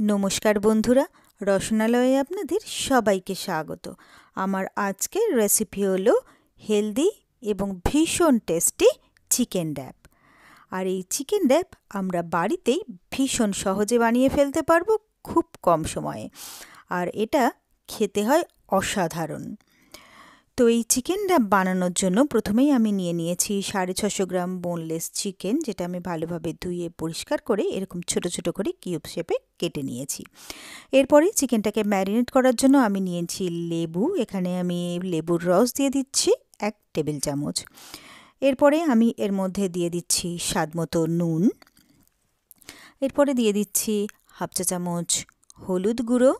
নমস্কার বন্ধুরা, রসনালয়ে আপনাদের সবাইকে স্বাগত। আমার আজকের রেসিপি হলো হেলদি এবং ভীষণ টেস্টি চিকেন র্যাপ। আর এই চিকেন র্যাপ আমরা বাড়িতেই ভীষণ সহজে বানিয়ে ফেলতে পারবো খুব কম সময়ে। আর এটা খেতে হয় অসাধারণ। তো এই চিকেন র্যাপ বানানোর জন্য প্রথমেই আমি নিয়ে নিয়েছি 650 গ্রাম বোনলেস চিকেন, যেটা আমি ভালোভাবে ধুয়ে পরিষ্কার করে এরকম ছোট ছোট করে কিউব শেপে কেটে নিয়েছি। এরপরে চিকেনটাকে ম্যারিনেট করার জন্য আমি নিয়েছি লেবু। এখানে আমি লেবুর রস দিয়ে দিচ্ছি 1 টেবিল চামচ। এরপরে আমি এর মধ্যে দিয়ে দিচ্ছি স্বাদমতো নুন। এরপরে দিয়ে দিচ্ছি হাফ চা চামচ হলুদ গুঁড়ো।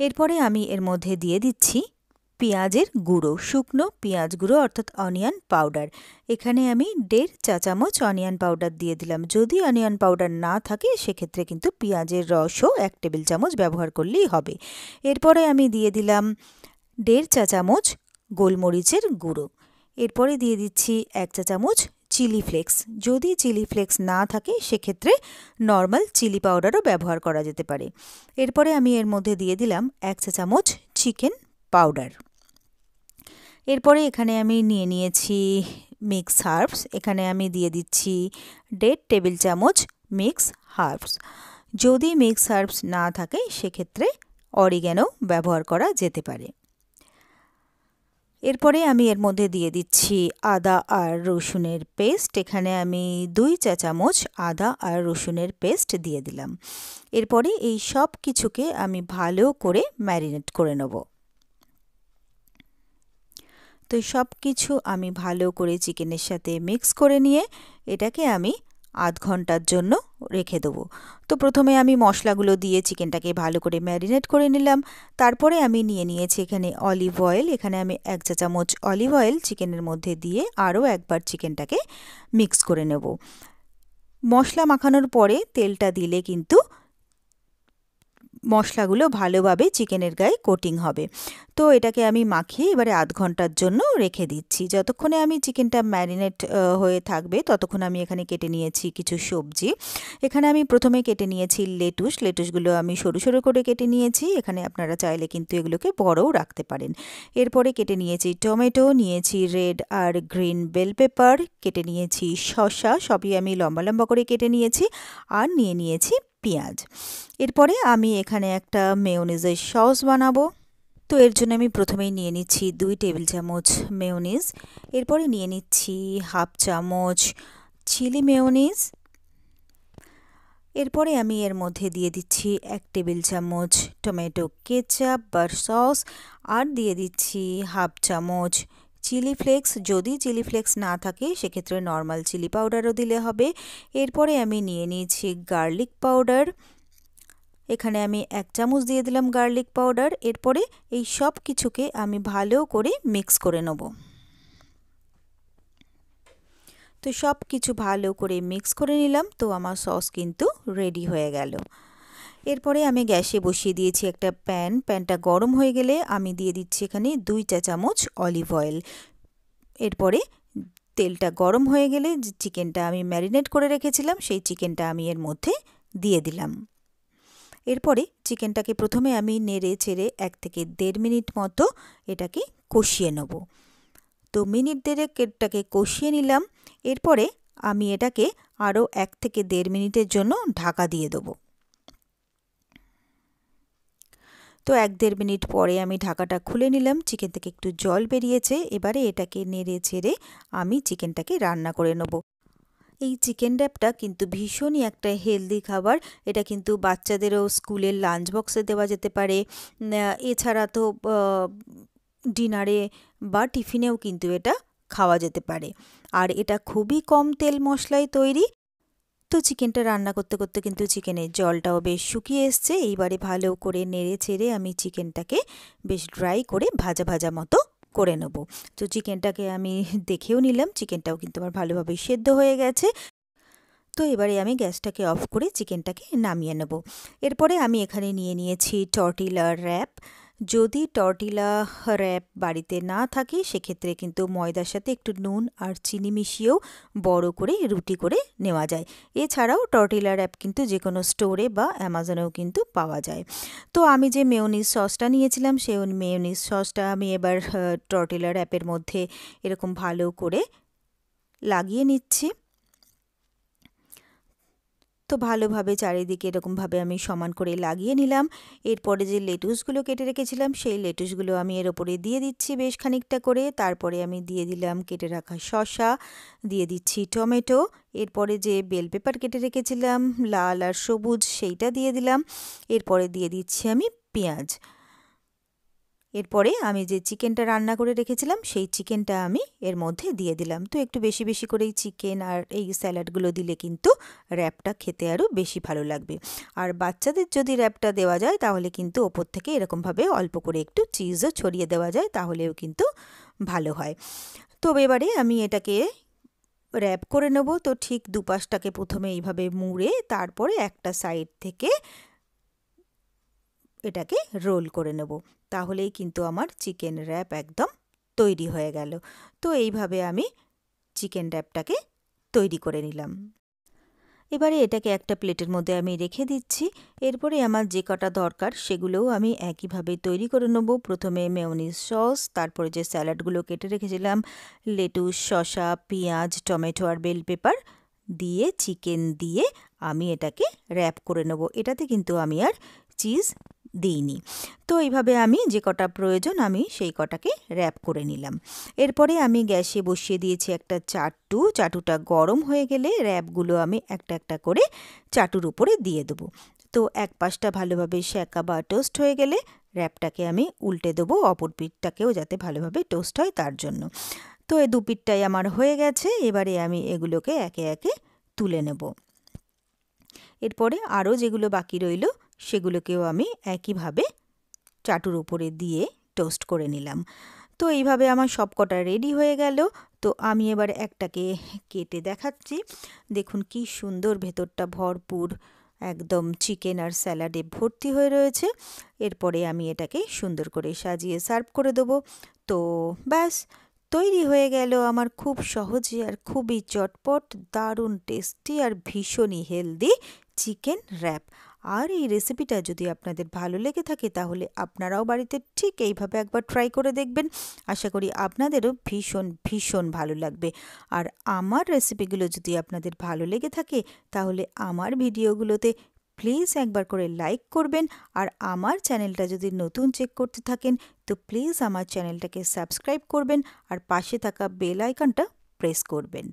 এরপরে আমি এর মধ্যে দিয়ে দিচ্ছি পেঁয়াজের গুঁড়ো, শুকনো পেঁয়াজ গুঁড়ো অর্থাৎ অনিয়ন পাউডার। এখানে আমি 1.5 চা চামচ অনিয়ন পাউডার দিয়ে দিলাম। যদি অনিয়ন পাউডার না থাকে সেক্ষেত্রে কিন্তু পেঁয়াজের রসও 1 টেবিল চামচ ব্যবহার করলেই হবে। এরপরে আমি দিয়ে দিলাম 1.5 চা চামচ গোলমরিচের গুঁড়ো। এরপরে দিয়ে দিচ্ছি 1 চা চামচ চিলি ফ্লেক্স। যদি চিলি ফ্লেক্স না থাকে সেক্ষেত্রে নর্মাল চিলি পাউডারও ব্যবহার করা যেতে পারে। এরপরে আমি এর মধ্যে দিয়ে দিলাম 1 চা চামচ চিকেন পাউডার। এরপরে এখানে আমি নিয়ে নিয়েছি মিক্স হার্বস। এখানে আমি দিয়ে দিচ্ছি 1.5 টেবিল চামচ মিক্স হার্বস। যদি মিক্স হার্বস না থাকে সেক্ষেত্রে অরিগ্যানো ব্যবহার করা যেতে পারে। এরপরে আমি এর মধ্যে দিয়ে দিচ্ছি আদা আর রসুনের পেস্ট। এখানে আমি 2 চা চামচ আদা আর রসুনের পেস্ট দিয়ে দিলাম। এরপরে এই সব কিছুকে আমি ভালো করে ম্যারিনেট করে নেব। তো সব কিছু আমি ভালো করে চিকেনের সাথে মিক্স করে নিয়ে এটাকে আমি আধ ঘন্টার জন্য রেখে দেবো। তো প্রথমে আমি মশলাগুলো দিয়ে চিকেনটাকে ভালো করে ম্যারিনেট করে নিলাম। তারপরে আমি নিয়ে নিয়েছি এখানে অলিভ অয়েল। এখানে আমি 1 চা চামচ অলিভ অয়েল চিকেনের মধ্যে দিয়ে আরও একবার চিকেনটাকে মিক্স করে নেব। মশলা মাখানোর পরে তেলটা দিলে কিন্তু মশলাগুলো ভালোভাবে চিকেনের গায়ে কোটিং হবে। তো এটাকে আমি মাখিয়ে এবারে আধ ঘন্টার জন্য রেখে দিচ্ছি। যতক্ষণে আমি চিকেনটা ম্যারিনেট হয়ে থাকবে ততক্ষণ আমি এখানে কেটে নিয়েছি কিছু সবজি। এখানে আমি প্রথমে কেটে নিয়েছি লেটুসগুলো আমি সরু সরু করে কেটে নিয়েছি। এখানে আপনারা চাইলে কিন্তু এগুলোকে বড়ও রাখতে পারেন। এরপরে কেটে নিয়েছি টমেটো, নিয়েছি রেড আর গ্রিন বেল পেপার, কেটে নিয়েছি শসা, সবই আমি লম্বা লম্বা করে কেটে নিয়েছি, আর নিয়ে নিয়েছি পেঁয়াজ। এরপরে আমি এখানে একটা মেয়োনিজের সস বানাবো। তো এর জন্য আমি প্রথমেই নিয়ে নিচ্ছি 2 টেবিল চামচ মেয়োনিজ। এরপরে নিয়ে নিচ্ছি হাফ চামচ চিলি মেয়োনিজ। এরপরে আমি এর মধ্যে দিয়ে দিচ্ছি 1 টেবিল চামচ টমেটো কেচাপ বা সস, আর দিয়ে দিচ্ছি হাফ চামচ চিলি ফ্লেক্স। যদি চিলি ফ্লেক্স না থাকে সেক্ষেত্রে নর্মাল চিলি পাউডারও দিলে হবে। এরপরে আমি নিয়ে নিয়েছি গার্লিক পাউডার। এখানে আমি 1 চামচ দিয়ে দিলাম গার্লিক পাউডার। এরপরে এই সব কিছুকে আমি ভালো করে মিক্স করে নেব। তো সব কিছু ভালো করে মিক্স করে নিলাম। তো আমার সস কিন্তু রেডি হয়ে গেল। এরপরে আমি গ্যাসে বসিয়ে দিয়েছি একটা প্যানটা গরম হয়ে গেলে আমি দিয়ে দিচ্ছি এখানে 2 চা চামচ অলিভ অয়েল। এরপরে তেলটা গরম হয়ে গেলে যে চিকেনটা আমি ম্যারিনেট করে রেখেছিলাম সেই চিকেনটা আমি এর মধ্যে দিয়ে দিলাম। এরপরে চিকেনটাকে প্রথমে আমি নেড়ে চেড়ে 1 থেকে 1.5 মিনিট মতো এটাকে কষিয়ে নেব। তো মিনিট 1.5 এটাকে কষিয়ে নিলাম। এরপরে আমি এটাকে আরও 1 থেকে 1.5 মিনিটের জন্য ঢাকা দিয়ে দেবো। তো 1-1.5 মিনিট পরে আমি ঢাকাটা খুলে নিলাম। চিকেন থেকে একটু জল বেরিয়েছে। এবারে এটাকে নেড়ে চেড়ে আমি চিকেনটাকে রান্না করে নেব। এই চিকেন র্যাপটা কিন্তু ভীষণই একটা হেলদি খাবার। এটা কিন্তু বাচ্চাদেরও স্কুলের লাঞ্চ বক্সে দেওয়া যেতে পারে। এছাড়া তো ডিনারে বা টিফিনেও কিন্তু এটা খাওয়া যেতে পারে। আর এটা খুবই কম তেল মশলায় তৈরি। তো চিকেনটা রান্না করতে করতে কিন্তু চিকেনের জলটাও বেশ শুকিয়ে এসছে। এইবারে ভালো করে নেড়ে চেড়ে আমি চিকেনটাকে বেশ ড্রাই করে ভাজা ভাজা মতো করে নেব। তো চিকেনটাকে আমি দেখেও নিলাম, চিকেনটাও কিন্তু আমার ভালোভাবে সেদ্ধ হয়ে গেছে। তো এবারে আমি গ্যাসটাকে অফ করে চিকেনটাকে নামিয়ে নেব। এরপরে আমি এখানে নিয়ে নিয়েছি টর্টিলার র্যাপ। যদি টর্টিলা র্যাপ বাড়িতে না থাকে সেক্ষেত্রে কিন্তু ময়দার সাথে একটু নুন আর চিনি মিশিয়েও বড় করে রুটি করে নেওয়া যায়। এছাড়াও টর্টিলা র্যাপ কিন্তু যে কোনো স্টোরে বা অ্যামাজনেও কিন্তু পাওয়া যায়। তো আমি যে মেয়োনিজ সসটা নিয়েছিলাম সেই মেয়োনিজ সসটা আমি এবার টর্টিলা র্যাপের মধ্যে এরকম ভালো করে লাগিয়ে নিচ্ছি। তো ভালোভাবে চারিদিকে এরকমভাবে আমি সমান করে লাগিয়ে নিলাম। এরপরে যে লেটুসগুলো কেটে রেখেছিলাম সেই লেটুসগুলো আমি এর ওপরে দিয়ে দিচ্ছি বেশ খানিকটা করে। তারপরে আমি দিয়ে দিলাম কেটে রাখা শসা, দিয়ে দিচ্ছি টমেটো, এরপরে যে বেল পেপার কেটে রেখেছিলাম লাল আর সবুজ সেইটা দিয়ে দিলাম। এরপরে দিয়ে দিচ্ছি আমি পেঁয়াজ। এরপরে আমি যে চিকেনটা রান্না করে রেখেছিলাম সেই চিকেনটা আমি এর মধ্যে দিয়ে দিলাম। তো একটু বেশি বেশি করেই চিকেন আর এই স্যালাডগুলো দিলে কিন্তু র্যাপটা খেতে আরও বেশি ভালো লাগবে। আর বাচ্চাদের যদি র্যাপটা দেওয়া যায় তাহলে কিন্তু ওপর থেকে এরকমভাবে অল্প করে একটু চিজও ছড়িয়ে দেওয়া যায়, তাহলেও কিন্তু ভালো হয়। তো এবারে আমি এটাকে র্যাপ করে নেব। তো ঠিক দুপাশটাকে প্রথমে এইভাবে মুড়ে তারপরে একটা সাইড থেকে এটাকে রোল করে নেব, তাহলেই কিন্তু আমার চিকেন র্যাপ একদম তৈরি হয়ে গেল। তো এইভাবে আমি চিকেন র্যাপটাকে তৈরি করে নিলাম। এবারে এটাকে একটা প্লেটের মধ্যে আমি রেখে দিচ্ছি। এরপরে আমার যে কটা দরকার সেগুলোও আমি একইভাবে তৈরি করে নেব। প্রথমে মেয়োনিজ সস, তারপরে যে স্যালাডগুলো কেটে রেখেছিলাম, লেটুস, শসা, পেঁয়াজ, টমেটো আর বেল পেপার দিয়ে চিকেন দিয়ে আমি এটাকে র্যাপ করে নেব। এটাতে কিন্তু আমি আর চিজ দিইনি। তো এইভাবে আমি যে কটা প্রয়োজন আমি সেই কটাকে র্যাপ করে নিলাম। এরপরে আমি গ্যাসে বসিয়ে দিয়েছি একটা চাটু। চাটুটা গরম হয়ে গেলে র্যাপগুলো আমি একটা একটা করে চাটুর উপরে দিয়ে দেবো। তো এক পাশটা ভালোভাবে সেঁকা বা টোস্ট হয়ে গেলে র্যাপটাকে আমি উল্টে দেবো, অপর পিঠটাকেও যাতে ভালোভাবে টোস্ট হয় তার জন্য। তো এই দু পিঠটাই আমার হয়ে গেছে। এবারে আমি এগুলোকে একে একে তুলে নেব। এরপরে আরও যেগুলো বাকি রইল সেগুলোকেও আমি একইভাবে চাটুর উপরে দিয়ে টোস্ট করে নিলাম। তো এইভাবে আমার সব কটা রেডি হয়ে গেল। তো আমি এবার একটাকে কেটে দেখাচ্ছি। দেখুন কি সুন্দর, ভেতরটা ভরপুর একদম চিকেন আর স্যালাডে ভর্তি হয়ে রয়েছে। এরপরে আমি এটাকে সুন্দর করে সাজিয়ে সার্ভ করে দেবো। তো ব্যাস তৈরি হয়ে গেল আমার খুব সহজে আর খুবই চটপট, দারুণ টেস্টি আর ভীষণই হেলদি চিকেন র্যাপ। আর এই রেসিপিটা যদি আপনাদের ভালো লেগে থাকে তাহলে আপনারাও বাড়িতে ঠিক এইভাবে একবার ট্রাই করে দেখবেন। আশা করি আপনাদেরও ভীষণ ভীষণ ভালো লাগবে। আর আমার রেসিপিগুলো যদি আপনাদের ভালো লেগে থাকে তাহলে আমার ভিডিওগুলোতে প্লিজ একবার করে লাইক করবেন। আর আমার চ্যানেলটা যদি নতুন চেক করতে থাকেন তো প্লিজ আমার চ্যানেলটাকে সাবস্ক্রাইব করবেন আর পাশে থাকা বেল আইকনটা প্রেস করবেন।